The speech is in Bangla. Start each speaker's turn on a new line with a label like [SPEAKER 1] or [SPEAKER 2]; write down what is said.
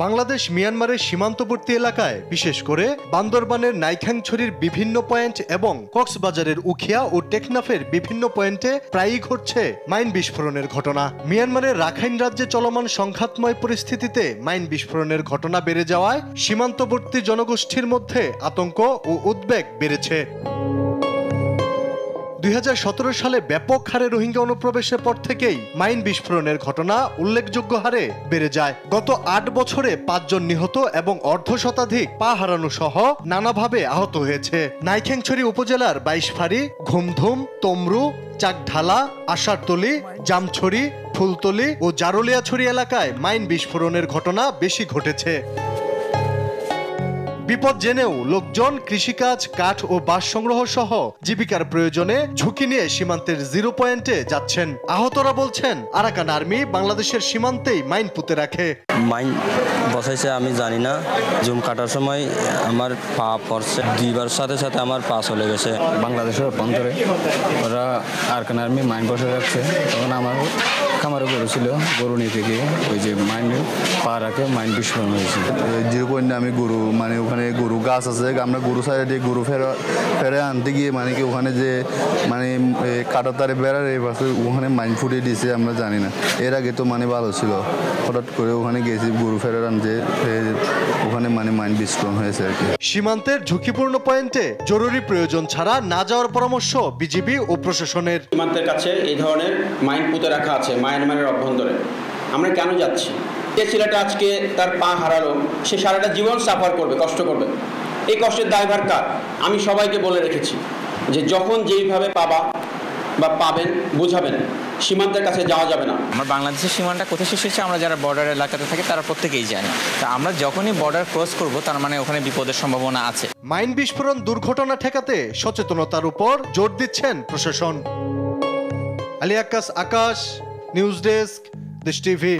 [SPEAKER 1] বাংলাদেশ মিয়ানমারের সীমান্তবর্তী এলাকায় বিশেষ করে বান্দরবানের নাইখাংছড়ির বিভিন্ন পয়েন্ট এবং কক্সবাজারের উখিয়া ও টেকনাফের বিভিন্ন পয়েন্টে প্রায়ই ঘটছে মাইন বিস্ফোরণের ঘটনা। মিয়ানমারের রাখাইন রাজ্যে চলমান সংঘাতময় পরিস্থিতিতে মাইন বিস্ফোরণের ঘটনা বেড়ে যাওয়ায় সীমান্তবর্তী জনগোষ্ঠীর মধ্যে আতঙ্ক ও উদ্বেগ বেড়েছে। 2017 সালে ব্যাপক হারে রোহিঙ্গা অনুপ্রবেশের পর থেকেই মাইন বিস্ফোরণের ঘটনা উল্লেখযোগ্য হারে বেড়ে যায়। গত 8 বছরে 5 জন নিহত এবং অর্ধশতাধিক পা হারানো সহ নানাভাবে আহত হয়েছে। নাইখাংছড়ি উপজেলার 22 ফাঁড়ি, ঘুমধুম, তমরু, চাকঢালা, আশারতলি, জামছড়ি, ফুলতলি ও জারুলিয়াছড়ি এলাকায় মাইন বিস্ফোরণের ঘটনা বেশি ঘটেছে। বিপদ জেনেও লোকজন কৃষিকাজ, কাঠ ও বাঁশ সংগ্রহ সহ জীবিকার প্রয়োজনে ঝুঁকি নিয়ে সীমান্তের জিরো পয়েন্টে যাচ্ছেন। আহতরা বলছেন, আরাকান আর্মি বাংলাদেশের সীমান্তেই মাইন পুঁতে রাখে।
[SPEAKER 2] মাইন বসাইছে আমি জানি না, জুম কাটার সময় আমার পা পড়ছে, দুইবার সাথে সাথে আমার পা চলে গেছে।
[SPEAKER 3] বাংলাদেশের অভ্যন্তরে ওরা আরাকান আর্মি মাইন বসে রাখছে। তখন আমার খামারে গরু ছিল, গরু নিতে গিয়ে ওই যে মাইন পা রাখে মাইন বিস্ফোরণ হয়েছে।
[SPEAKER 4] জিরো পয়েন্টে আমি গরু ওখানে গরু গাছ আছে, আমরা গরু সাইডে গরু ফেরে আনতে গিয়ে কি ওখানে যে কাটার তারে বেড়ার এই পাশে ওখানে মাইন ফুটিয়ে দিয়েছে, আমরা জানি না। এর আগে তো ভালো ছিল, হঠাৎ করে ওখানে গেছি গরু ফেরার আনতে, ওখানে মাইন বিস্ফোরণ হয়েছে আর কি।
[SPEAKER 1] সীমান্তের ঝুঁকিপূর্ণ পয়েন্টে জরুরি প্রয়োজন ছাড়া না যাওয়ার পরামর্শ বিজিবি ও প্রশাসনের।
[SPEAKER 5] সীমান্তের কাছে এই ধরনের মাইন পুঁতে রাখা আছে মায়ানমারের অভ্যন্তরে। আমরা কেন যাচ্ছি? যে ছেলেটা আজকে তার পা হারালো, সে সারাটা জীবন সাফার করবে, কষ্ট করবে। এই কষ্টের দায়ভার কার? আমি সবাইকে বলে রেখেছি যে যখন যেইভাবে পাবেন বুঝাবেন, সীমান্তের কাছে যাওয়া যাবে না।
[SPEAKER 6] আমার বাংলাদেশের সীমানাটা কোথায় শেষ হচ্ছে আমরা যারা বর্ডার এলাকাতে থাকি তারা প্রত্যেকেই জানি। তা আমরা যখনই বর্ডার ক্রস করব তার মানে ওখানে বিপদের সম্ভাবনা আছে।
[SPEAKER 1] মাইন বিস্ফোরণ দুর্ঘটনা ঠেকাতে সচেতনতার উপর জোর দিচ্ছেন প্রশাসন। আলী আক্কাস, আকাশ, নিউজ ডেস্ক, দেশ টিভি।